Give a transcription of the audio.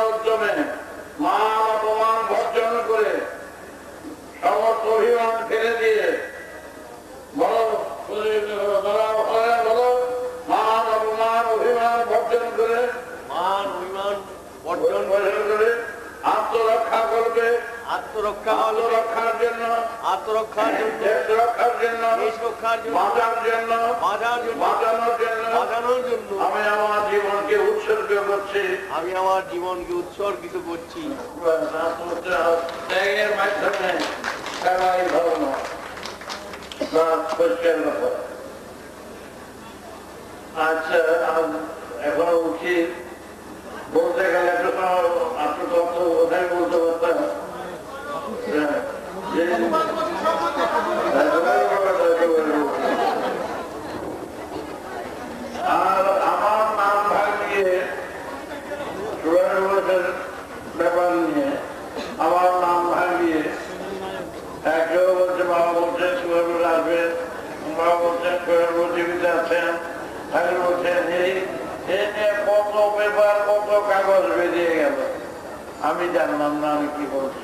উদ্যমে মান অপমান বর্জন করে সমস্ত অভিমান ফেলে দিয়ে বলো মান অপমান অভিমান বর্জন করে আত্মরক্ষা করবে, আত্মরক্ষার জন্য দেশ রক্ষার জন্য বাঁচানোর জন্য আমি আমার জীবনকে উৎসর্গিত করছি। ত্যাগের মাধ্যমে সেবাই ধর্ম ব্যাপার। আচ্ছা, এখনো উঠি বলতে গেলে আপনি তো কোথায় বলতে পারতাম আর আমার নাম ভাঙিয়ে ব্যাপার নিয়ে আমার নাম ভাঙিয়ে একজন বলছে বাবা বলছেন সুভাষ আসবে, বাবা বলছেন সুভাষ জীবিত আছেন, ঠাকুর বলছেন এই নিয়ে কত পেপার কত কাগজ বেরিয়ে গেল, আমি জানলাম না আমি কি বলছি।